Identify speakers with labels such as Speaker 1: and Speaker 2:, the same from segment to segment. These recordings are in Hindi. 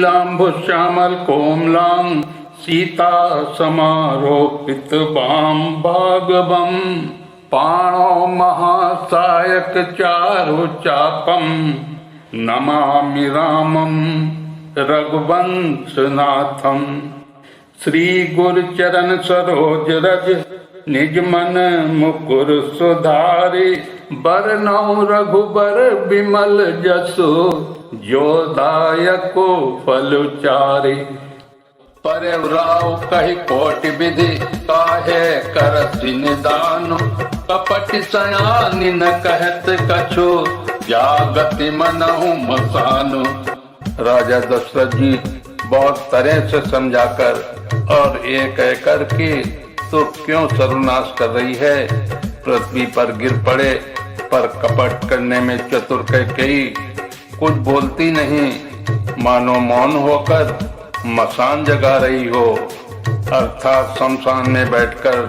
Speaker 1: नीलांबु श्यामल कोमलांग सीता समारोपित बाम भागवम पाणो महासायक चारु चापम नमामि रामम रघुवंशनाथम। श्री गुरु चरण सरोज रज निज मन मुकुर सुधारि बरनउँ रघुबर बिमल जसु जो दायको फल चारि। परवराव कहि कोटि विधि काहे करसि निदान कपट सयानि न कहत कछु जागति मनहु मसानु। राजा दशरथ जी बहुत तरह से समझाकर और एक कर के तो क्यों सर्वनाश कर रही है, पृथ्वी पर गिर पड़े पर कपट करने में चतुर कैकेयी कुछ बोलती नहीं, मानो मौन होकर मसान जगा रही हो, अर्थात शमशान में बैठकर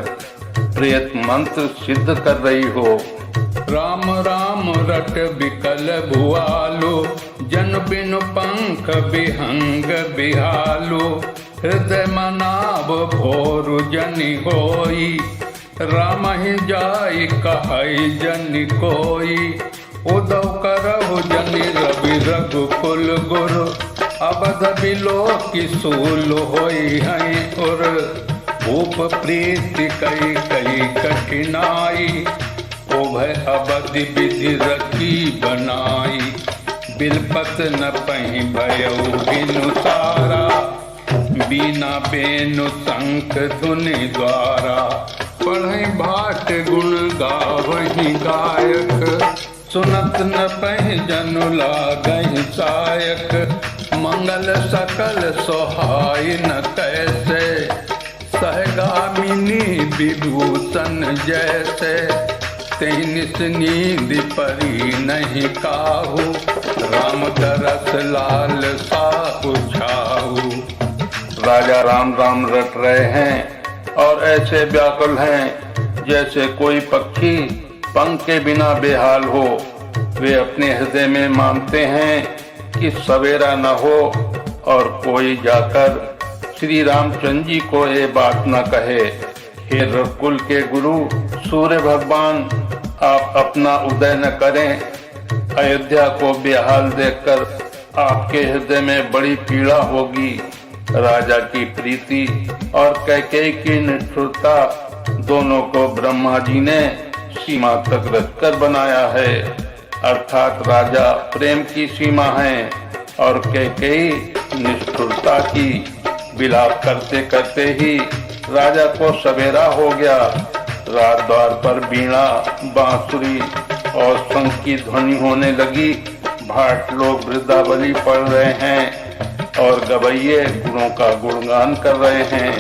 Speaker 1: प्रेत मंत्र सिद्ध कर रही हो। राम राम रट बिकल भुआलो जन बिनु पंख विहंग बिहालो। हृदय मनाव भोरु जनि होई राम ही जाई कहई जनि कोई। उदव करहु जनि रवि रघुकुल गुरु अबध बिलो की सूल होई हैं और भूप प्रीति कई कई कठिनाई। ओभय अबधि विधि रखी बनाई बिलपत न पही भयउ बिनु तारा। बीना बेनु शंख धुनि द्वारा पढ़ई भाट गुण गावहि गायक। सुनत न पहि जनु लागहि सायक मंगल सकल सोहाई न कैसे सहगामिनी विभूषण जैसे। तेहि निस नींद परी नहीं काहू राम दरस लाल साहु छाहू। राजा राम राम रट रहे हैं और ऐसे व्याकुल हैं जैसे कोई पक्षी पंख के बिना बेहाल हो। वे अपने हृदय में मानते हैं कि सवेरा न हो और कोई जाकर श्री रामचंद्र जी को ये बात न कहे। हे रघुकुल के गुरु सूर्य भगवान, आप अपना उदय न करें। अयोध्या को बेहाल देखकर आपके हृदय में बड़ी पीड़ा होगी। राजा की प्रीति और कैकेयी की निष्ठुरता दोनों को ब्रह्मा जी ने सीमा तक रखकर बनाया है, अर्थात राजा प्रेम की सीमा है और कैकेयी निष्ठुरता की। विलाप करते करते ही राजा को सवेरा हो गया। रात द्वार पर बीणा बांसुरी और शंख की ध्वनि होने लगी। भाट लोग वृंदावली पढ़ रहे हैं और गवैये गुणों का गुणगान कर रहे हैं।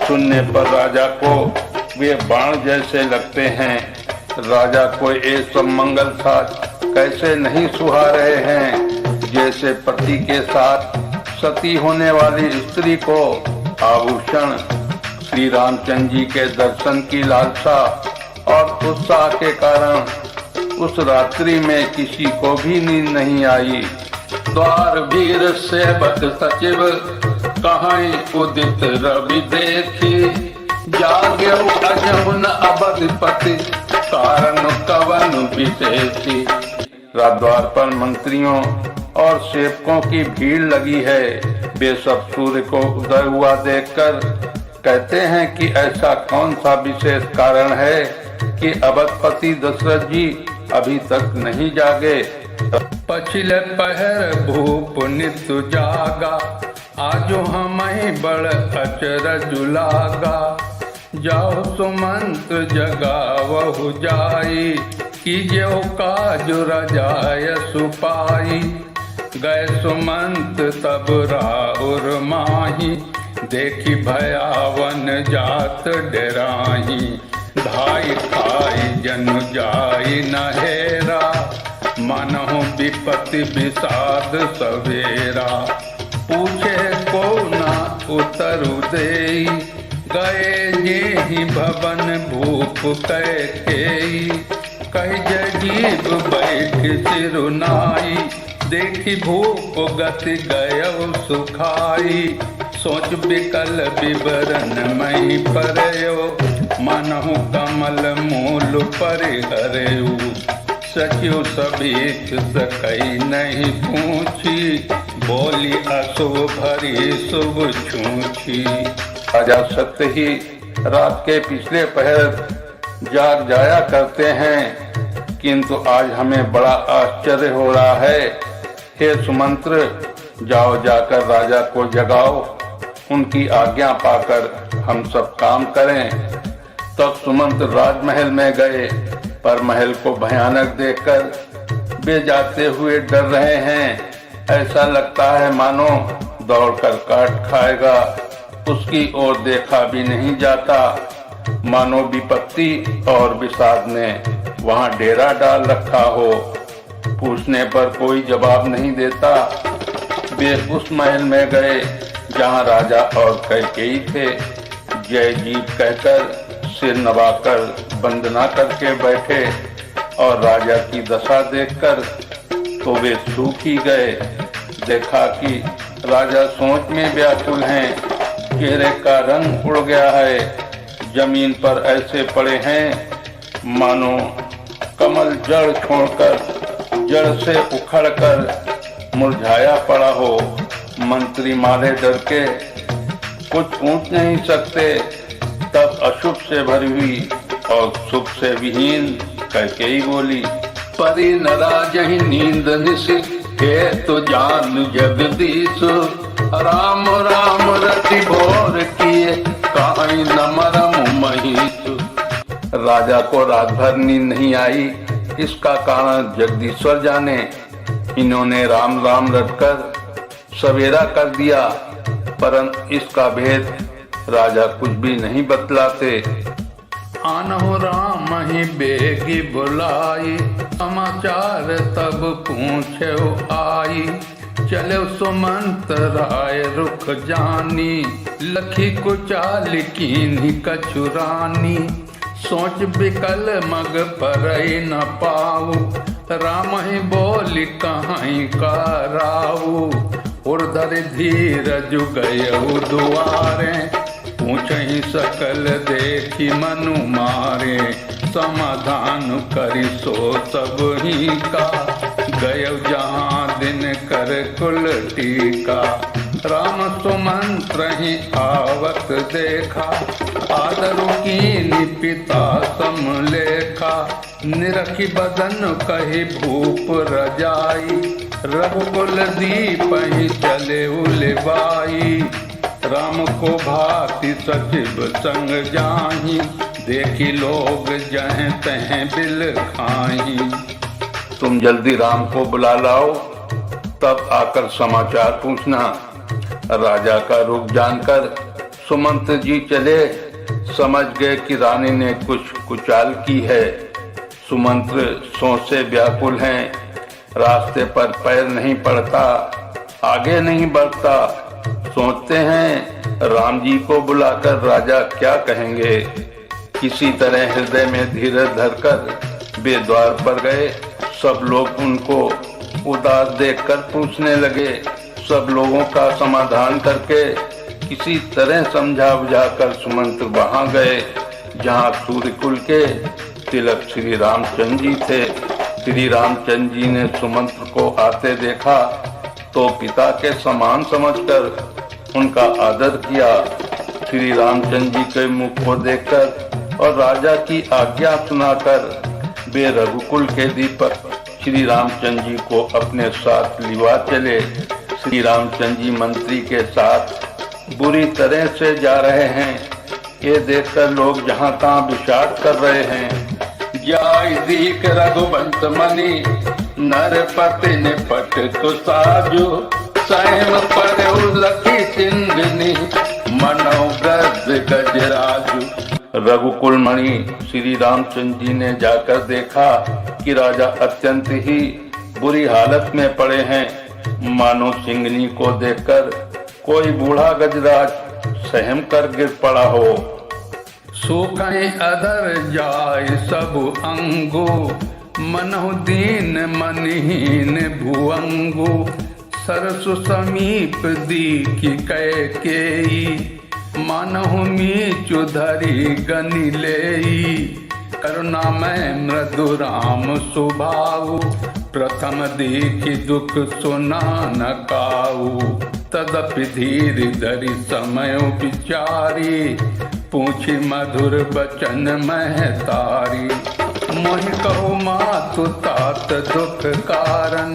Speaker 1: सुनने पर राजा को वे बाण जैसे लगते हैं। राजा को ये सब मंगल साथ कैसे नहीं सुहा रहे हैं, जैसे पति के साथ सती होने वाली स्त्री को आभूषण। श्री रामचंद्र जी के दर्शन की लालसा और उत्साह के कारण उस रात्रि में किसी को भी नींद नहीं आई। द्वार वीर सेवक सचिव कहीं उदित रवि देखी जागे अजहुन अवधिपति कारण कवन विशेषी। रात द्वार पर मंत्रियों और सेवकों की भीड़ लगी है। वे सब सूर्य को उदय हुआ देखकर कहते हैं कि ऐसा कौन सा विशेष कारण है कि अवधपति दशरथ जी अभी तक नहीं जागे। पछिले पहर भूप नित जागा आजो हमहि बड़ अचरज लागा। जाओ सुमंत जगावहु जाई कीजियो काज रजाय सुपाई। गए सुमंत तब राउर माही देखी भयावन जात डराही। धाई खाई जनु जाई नहेरा मनहु विपत्ति विषाद सवेरा। पूछे को न उतरु देई गए जेहि भवन भूप कैकेयी। कहि जजीब बैठ सिरुनाई देखी भूप गति गयौ सुखाई, सोच विकल विवरण मही परयो, मनहु कमल मूल परिहरयु, सचिव सभीत सकई नहीं पूछी, बोली अशुभ भरी शुभ छूछी। राजा सत्य ही रात के पिछले पहर जाग जाया करते हैं, किंतु आज हमें बड़ा आश्चर्य हो रहा है। हे सुमंत्र, जाओ जाकर राजा को जगाओ, उनकी आज्ञा पाकर हम सब काम करें। तब सुमंत्र राजमहल में गए, पर महल को भयानक देखकर वे जाते हुए डर रहे हैं। ऐसा लगता है मानो दौड़कर काट खाएगा, उसकी ओर देखा भी नहीं जाता, मानो विपत्ति और विषाद ने वहां डेरा डाल रखा हो। पूछने पर कोई जवाब नहीं देता। वे उस महल में गए जहां राजा और कैकेयी थे। जय जीत कहकर सिर नवाकर वंदना करके बैठे और राजा की दशा देखकर तो वे सूख ही गए। देखा कि राजा सोच में व्याकुल हैं, चेहरे का रंग उड़ गया है, जमीन पर ऐसे पड़े हैं मानो कमल जड़ छोड़कर जड़ से उखड़कर मुरझाया पड़ा हो। मंत्री मारे डर के कुछ पूछ नहीं सकते। तब अशुभ से भरी हुई और शुभ से विहीन कैकेयी बोली, परी न राजहि नींद निशि, हे तो जान जगदीश, राम राम रति भोर किए, काई न मरम महीसु। राजा को रात भर नींद नहीं आई, इसका कारण जगदीश्वर जाने। इन्होंने राम राम रटकर सवेरा कर दिया, परंतु इसका भेद राजा कुछ भी नहीं बतलाते। आनहु राम ही बेगी बुलाई, समाचार तब पूछो आई, चलो सुमंत राय रुख जानी, लखी कुचाल कीन्ही कछुरानी, सोच विकल मग परई न पाऊ, राम ही बोली कहीं का राऊ, उर्धर धीरज गयऊ दुआरे, पूछहि सकल देखी मनु मारे, समाधान करी सो सब ही का, गयौ जहाँ दिन कर कुल टीका, राम सुमंत्र ही आवत देखा, आदरु कीनी पिता समलेखा, निरखी बदन कही भूप रजाई, रघुकुल दीप ही चले उलवाई, राम को भांति सचिव संग जाही, देखी लोग जह तह बिल खाही। तुम जल्दी राम को बुला लाओ, तब आकर समाचार पूछना। राजा का रुख जानकर सुमंत्र जी चले, समझ गए कि रानी ने कुछ कुचाल की है। सुमंत्र सोच से व्याकुल हैं, रास्ते पर पैर नहीं पड़ता, आगे नहीं बढ़ता। सोचते हैं राम जी को बुलाकर राजा क्या कहेंगे। किसी तरह हृदय में धीरज धरकर वे द्वार पर गए। सब लोग उनको उदास देखकर पूछने लगे। सब लोगों का समाधान करके किसी तरह समझा बुझाकर सुमंत्र वहां गए जहां सूर्यकुल के तिलक श्री रामचंद्र जी थे। श्री रामचंद्र जी ने सुमंत्र को आते देखा तो पिता के समान समझकर उनका आदर किया। श्री रामचंद्र जी के मुख को देखकर और राजा की आज्ञा सुनाकर वे रघुकुल के दीपक श्री रामचंद्र जी को अपने साथ लिवा चले। श्री रामचंद्र जी मंत्री के साथ बुरी तरह से जा रहे हैं। ये देखकर लोग जहाँ तहाँ विषाद कर रहे हैं। जाय दीख रघुवंश मणि, नरपति ने पट कुसाजु, सहम पर लखी सिंधनी, मनो गज गजराजु। रघुकुल मणि श्री रामचंद्र जी ने जाकर देखा कि राजा अत्यंत ही बुरी हालत में पड़े हैं। मानो सिंगनी को देखकर कोई बूढ़ा गजराज सहम कर गिर पड़ा हो। सूखें अधर जाय सब अंगो, मनहु दीन मनहीन भुअंगु, सरसु समीप दीखि कैकेयी, मानहु मीचु धरि गनि लेई, करुणामय मृदु राम सुभाऊ, प्रथम देखि दुख सुना न काऊ, तदपि धीर धरि समय विचारी, पूछी मधुर बचन महतारी, मोहि कहो मातु तात दुख कारण,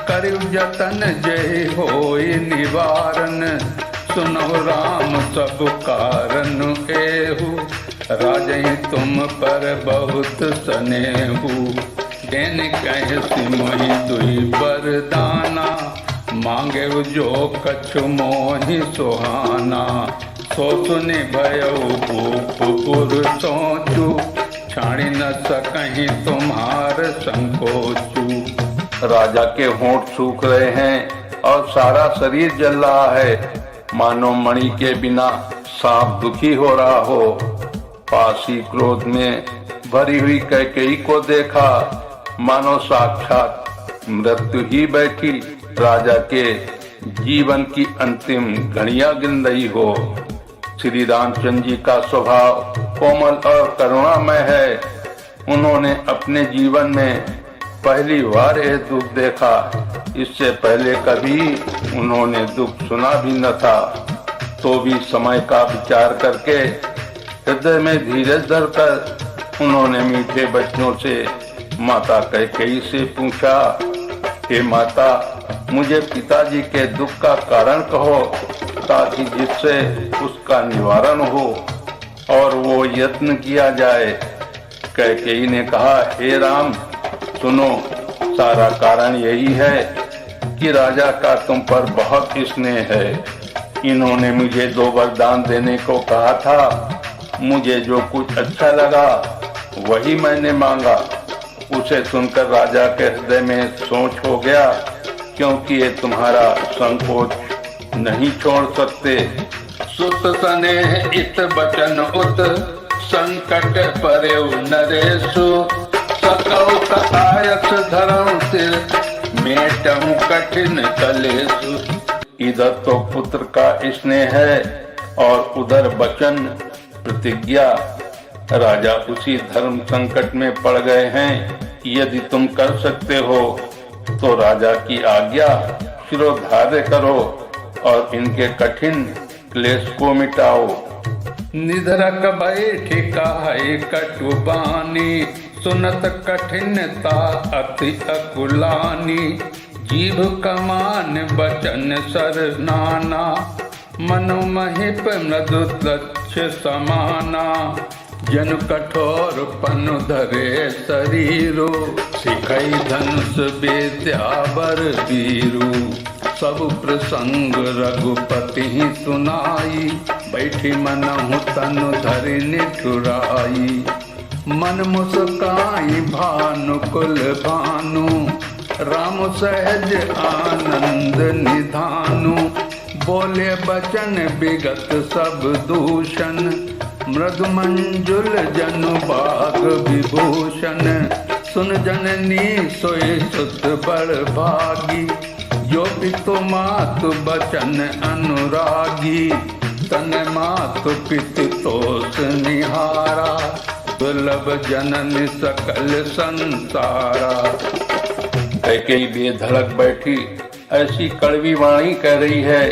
Speaker 1: करिउ जतन जय होय निवारण, सुनहु राम सब कारण एहु, राजहि तुम पर बहुत स्नेहु, देन कहसी मोहि दुई वरदाना, मांगे जो कछु मोहि सुहाना, सो सुनि भयउ भूप पुर सोचू, छाड़ी न सकहीं तुम्हार संकोचू।
Speaker 2: राजा के होंठ सूख रहे हैं और सारा शरीर जल रहा है, मानो मणि के बिना सांप दुखी हो रहा हो। पास ही क्रोध में भरी हुई कैकेयी को देखा, मानो साक्षात मृत्यु ही बैठी राजा के जीवन की अंतिम घड़ियां गिन रही हो। श्री रामचंद्र जी का स्वभाव कोमल और करुणामय है। उन्होंने अपने जीवन में पहली बार यह दुख देखा, इससे पहले कभी उन्होंने दुख सुना भी न था। तो भी समय का विचार करके हृदय में धीरज धरकर उन्होंने मीठे बच्चों से माता कैकेयी से पूछा, हे माता, मुझे पिताजी के दुख का कारण कहो, ताकि जिससे उसका निवारण हो और वो यत्न किया जाए। कैकेयी ने कहा, हे राम, सुनो, सारा कारण यही है कि राजा का तुम पर बहुत स्नेह है। इन्होंने मुझे 2 वरदान देने को कहा था। मुझे जो कुछ अच्छा लगा वही मैंने मांगा। उसे सुनकर राजा के हृदय में सोच हो गया, क्योंकि ये तुम्हारा संकोच नहीं छोड़ सकते।
Speaker 1: सुत स्नेह इत बचन उत, संकट परेउ नरेशु, सकौ आयस धरऊ सिर, मेटहु कठिन कलेशु।
Speaker 2: इधर तो पुत्र का स्नेह है और उधर वचन प्रतिज्ञा। राजा उसी धर्म संकट में पड़ गए हैं। यदि तुम कर सकते हो तो राजा की आज्ञा शिरोधार्य करो और इनके कठिन क्लेश को मिटाओ।
Speaker 1: निधरक बैठि कहै कटुबानी, सुनत कठिनता अति अकुलानी। जीभ कमान बचन सर नाना, मनु महिप मृदु लक्ष्य समाना। जन कठोर पनु धरे शरीरो, सिखई धनुष विद्या बर वीरू। सब प्रसंग रघुपति ही सुनाई, बैठी मनहु तनु धरि निठुराई। मन मुस्काई भानु कुल भानु, राम सहज आनंद निधानु। बोले बचन विगत सब दूषण, मृदु मंजुल जनु बाग विभूषण। सुन जननी सोई सुत बड़ भागी, जो पितु मातु बचन अनुरागी। तन मातु पितु तोष निहारा, दुर्लभ जनन सकल संसारा।
Speaker 2: कैकेयी बेधड़क बैठी ऐसी कड़वी वाणी कह रही है,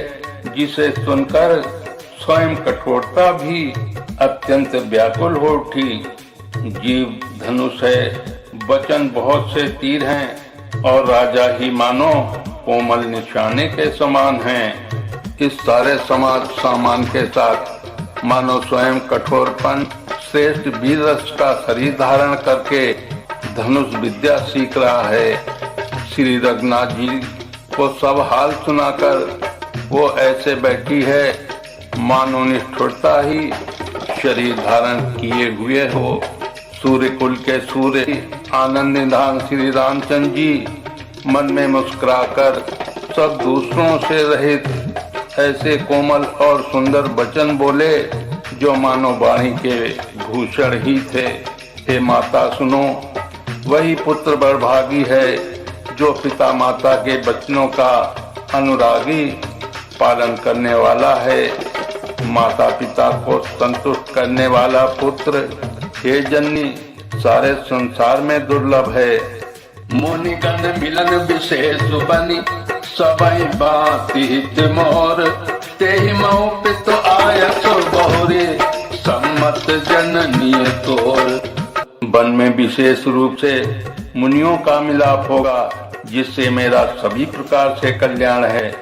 Speaker 2: जिसे सुनकर स्वयं कठोरता भी अत्यंत व्याकुल हो उठी। जीव धनुष है, वचन बहुत से तीर हैं और राजा ही मानो कोमल निशाने के समान हैं। इस सारे समाज सामान के साथ मानो स्वयं कठोरपन श्रेष्ठ वीर रस का शरीर धारण करके धनुष विद्या सीख रहा है। श्री रघुनाथ जी को सब हाल सुनाकर वो ऐसे बैठी है, मानो निष्ठुरता ही शरीर धारण किए हुए हो। सूर्य कुल के सूर्य आनंद निधान श्री रामचंद्र जी मन में मुस्कुराकर सब दूसरों से रहित ऐसे कोमल और सुंदर वचन बोले, जो मानो वाणी के भूषण ही थे। हे माता सुनो, वही पुत्र बड़भागी है जो पिता माता के वचनों का अनुरागी पालन करने वाला है। माता पिता को संतुष्ट करने वाला पुत्र हे जननी सारे संसार में दुर्लभ है।
Speaker 1: मुनिगण मिलन विशेष बनी सबई बात हित मोर, तेहि मऊ पित आयस बहुरे सम्मत जननी तोर।
Speaker 2: वन में विशेष रूप से मुनियों का मिलाप होगा जिससे मेरा सभी प्रकार से कल्याण है।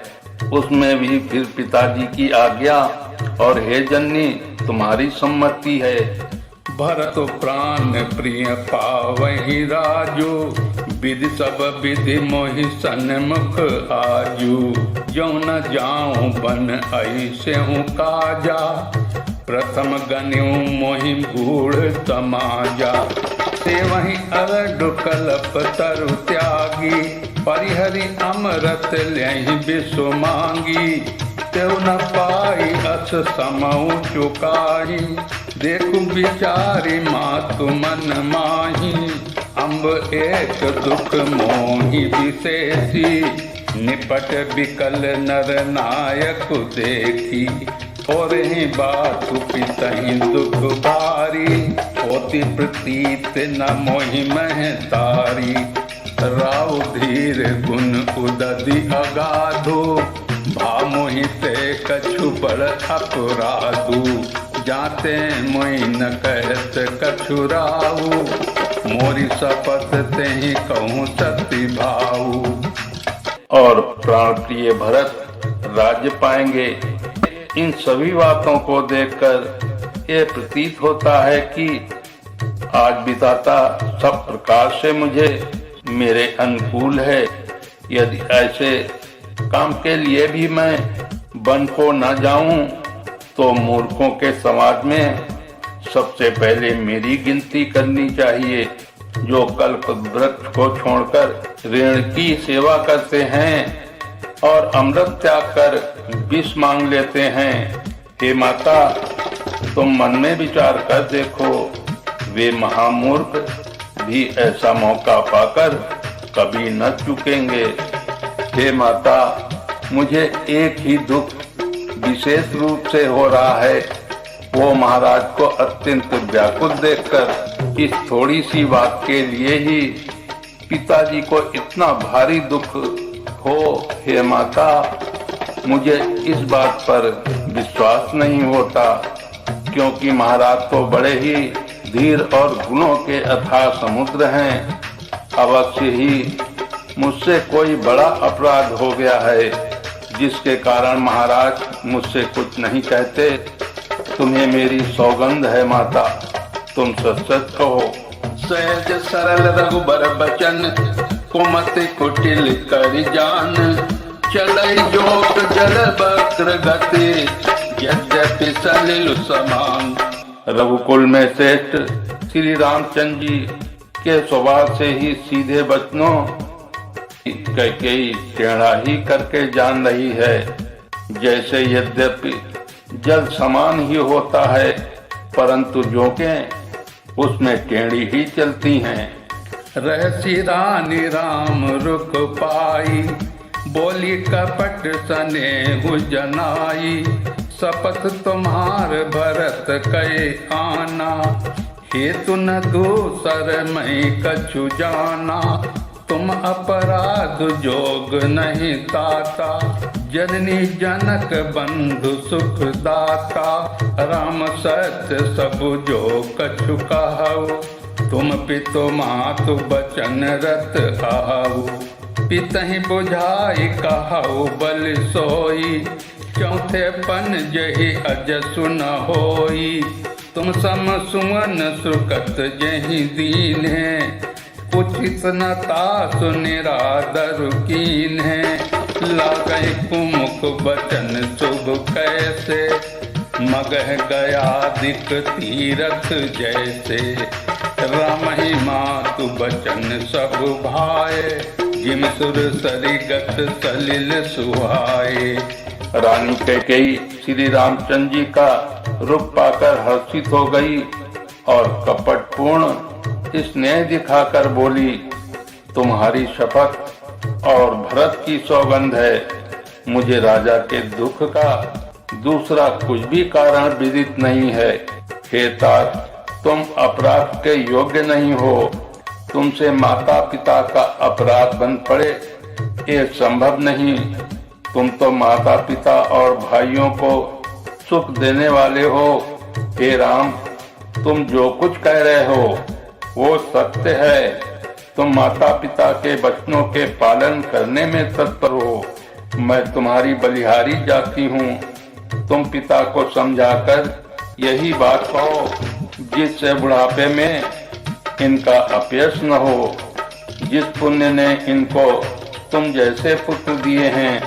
Speaker 2: उसमें भी फिर पिताजी की आज्ञा और हे जननी तुम्हारी सम्मति है।
Speaker 1: भरत प्राण प्रिय पावहि राजू, विधि सब विधि मोहि सन्मुख आजू। जो न जाऊं बन ऐसे हूँ काजा, प्रथम गण्यू मोहि गूढ़ समाजा। से वही अरडु कल्प तरु त्यागी, परिहरि अमृत लेहि विश्व मांगी। तेउ न पाई अस समऊ चुकाई, देखु बिचारी मातु मन माही। अम्ब एक दुख मोहि विशेषी, निपट बिकल नर नायक देखी। और ही बातु पितहि दुख भारी, होती प्रतीत न मोहि महतारी। राव धीर गुण उदधि अगाधो, भा मोहि ते कछु बड़ अपराधु। जाते मोहि न कहत कछु राहु, मोरी शपथ तेहि कहूँ सती भाऊ।
Speaker 2: और प्राण प्रिय भरत राज्य पाएंगे। इन सभी बातों को देखकर ये प्रतीत होता है कि आज विधाता सब प्रकार से मुझे मेरे अनुकूल है। यदि ऐसे काम के लिए भी मैं वन को न जाऊं तो मूर्खों के समाज में सबसे पहले मेरी गिनती करनी चाहिए, जो कल्प वृक्ष को छोड़कर ऋण की सेवा करते हैं और अमृत त्याग कर विष मांग लेते हैं। हे माता तुम मन में विचार कर देखो, वे महामूर्ख भी ऐसा मौका पाकर कभी न चूकेंगे। हे माता मुझे एक ही दुख विशेष रूप से हो रहा है, वो महाराज को अत्यंत व्याकुल देखकर। इस थोड़ी सी बात के लिए ही पिताजी को इतना भारी दुख हो। हे माता मुझे इस बात पर विश्वास नहीं होता, क्योंकि महाराज तो बड़े ही धीर और गुणों के अथाह समुद्र हैं। अवश्य ही मुझसे कोई बड़ा अपराध हो गया है, जिसके कारण महाराज मुझसे कुछ नहीं कहते। तुम्हें मेरी सौगंध है माता, तुम सच सच कहो।
Speaker 1: सहज सरल रघुबर बचन, कुमति कुटिल कर जान। चलई जोक जल वक्र गति, यद्यपि सलिल समान।
Speaker 2: रघुकुल में श्रेष्ठ श्री रामचंद्र जी के स्वभाव से ही सीधे वचनों कैकेयी टेढ़ा ही करके जान रही है। जैसे यद्यपि जल समान ही होता है, परंतु जोकें उसमें टेढ़ी ही चलती हैं।
Speaker 1: रहसी रानी राम रुक पाई, बोली कपट सनेहु जनाई। शपथ तुम्हार भरत कहे आना, हेतु न दूसर मैं कछु जाना। तुम अपराध जोग नहीं ताता, जननी जनक बंधु सुख दाता। राम सत्य सब जो कछु कहु, तुम पितु मातु बचन रत आहु। पितहि बुझाई कहु बल सोई, चौथे पन जहि अजसु न होई। तुम सम सुमन सुकत जहि दीन है, उचित न तासु निरादर कीन है। लागै कुमुख बचन शुभ कैसे, मगह गया दिक तीरथ जैसे। राम ही मातु बचन सब भाए, जिम सुर सरिगत सलिल सुहाए।
Speaker 2: रानी कैकेयी श्री रामचंद्र जी का रूप पाकर हर्षित हो गई और कपटपूर्ण स्नेह दिखाकर बोली, तुम्हारी शपथ और भरत की सौगंध है, मुझे राजा के दुख का दूसरा कुछ भी कारण विदित नहीं है। हे तात, तुम अपराध के योग्य नहीं हो। तुमसे माता पिता का अपराध बन पड़े, ये संभव नहीं। तुम तो माता पिता और भाइयों को सुख देने वाले हो। हे राम, तुम जो कुछ कह रहे हो वो सत्य है। तुम माता पिता के वचनों के पालन करने में तत्पर हो। मैं तुम्हारी बलिहारी जाती हूँ। तुम पिता को समझाकर यही बात कहो, जिससे बुढ़ापे में इनका अपयश न हो। जिस पुण्य ने इनको तुम जैसे पुत्र दिए हैं,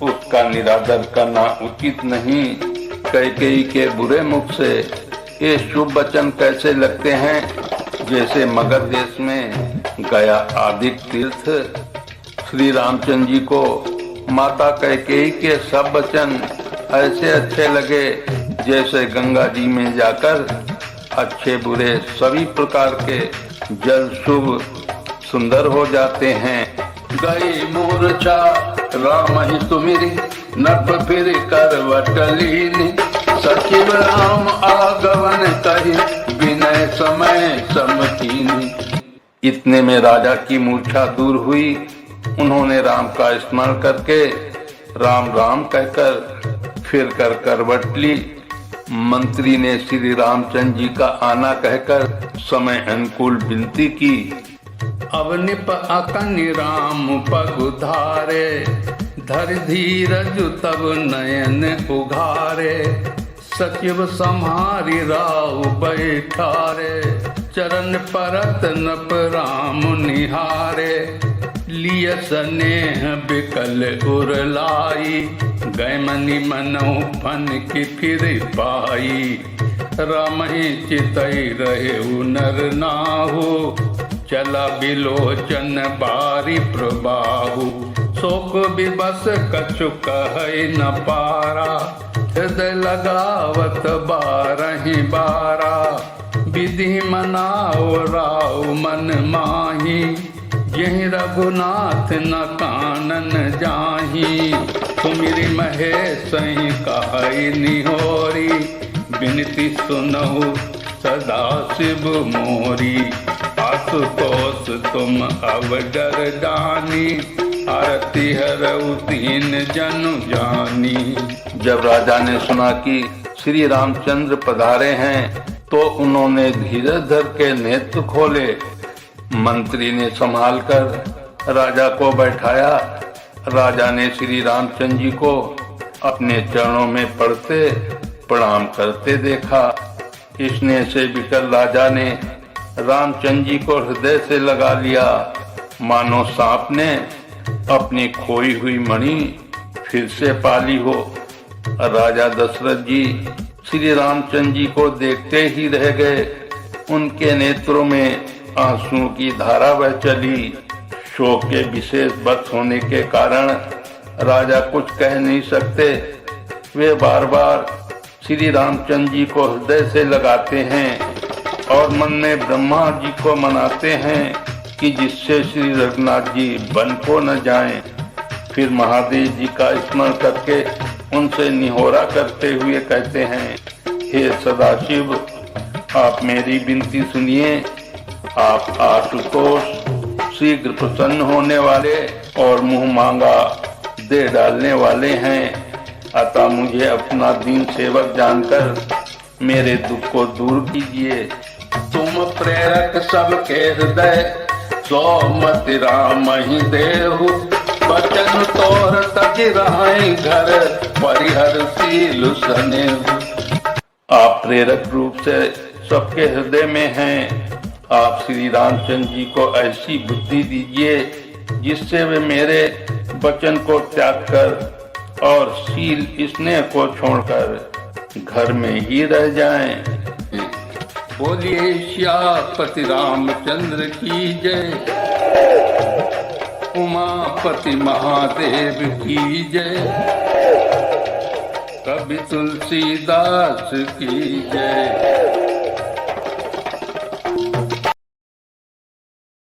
Speaker 2: उसका निरादर करना उचित नहीं। कैकेयी के बुरे मुख से ये शुभ वचन कैसे लगते हैं, जैसे मगध देश में गया आदि तीर्थ। श्री रामचंद्र जी को माता कैकेयी के सब वचन ऐसे अच्छे लगे, जैसे गंगा जी में जाकर अच्छे बुरे सभी प्रकार के जल शुभ सुंदर हो जाते हैं।
Speaker 1: गई मूर्छा राम ही तुमिरी, नभ फिर करवट लीनी। सचिव राम आगमन कही, विनय समय समकीनी।
Speaker 2: इतने में राजा की मूर्छा दूर हुई। उन्होंने राम का स्मरण करके राम राम कहकर फिर कर करवट ली। मंत्री ने श्री रामचंद्र जी का आना कहकर समय अनुकूल विनती की।
Speaker 1: अब निप अकनि राम पग उधारे, धर धीरज तब नयन उघारे। सचिव सम्हारी राव बैठारे, चरण परत नप राम निहारे। लिय स्नेह बिकल उरलाई, गय मनि मनौ फन की फिर पाई। राम ही चितई रहे नर नाहु, चला बिलोचन बारी प्रबाहु। शोक विबस कछु कहै न पारा, हृदय लगावत बारहि बारा। विधि मनाओ राव मन माही, यही रघुनाथ न कानन जाही। सुमिरि महेश कहै निहोरी, बिनती सुनहु सदा शिव मोरी। आशुतोष तुम अवडर जानी, आरती हरऊ दीन जनु जानी।
Speaker 2: जब राजा ने सुना कि श्री रामचंद्र पधारे हैं, तो उन्होंने धीरज धर के नेत्र खोले। मंत्री ने संभाल कर राजा को बैठाया। राजा ने श्री रामचंद्र जी को अपने चरणों में पड़ते प्रणाम करते देखा। स्नेह से विकल राजा ने रामचंद्र जी को हृदय से लगा लिया, मानो सांप ने अपनी खोई हुई मणि फिर से पाली हो। राजा दशरथ जी श्री रामचंद्र जी को देखते ही रह गए। उनके नेत्रों में आंसुओं की धारा बह चली। शोक के विशेष बस होने के कारण राजा कुछ कह नहीं सकते। वे बार बार श्री रामचंद्र जी को हृदय से लगाते हैं और मन में ब्रह्मा जी को मनाते हैं कि जिससे श्री रघुनाथ जी वन को न जाएं। फिर महादेव जी का स्मरण करके उनसे निहोरा करते हुए कहते हैं, हे सदाशिव, आप मेरी विनती सुनिए। आप आशुतोष शीघ्र प्रसन्न होने वाले और मुंह मांगा दे डालने वाले हैं। अतः मुझे अपना दीन सेवक जानकर मेरे दुख को दूर कीजिए।
Speaker 1: तुम प्रेरक सबके हृदय, सो मति राम ही देहु। बचन तोर तज रहाई घर, परिहर सील सनेहु।
Speaker 2: आप प्रेरक रूप से सबके हृदय में हैं। आप श्री रामचंद्र जी को ऐसी बुद्धि दीजिए जिससे वे मेरे वचन को त्याग कर और शील स्नेह को छोड़कर घर में ही रह जाएं।
Speaker 1: बोलिए श्यापति रामचंद्र की जय, उमापति महादेव की जय, कवि तुलसीदास की जय।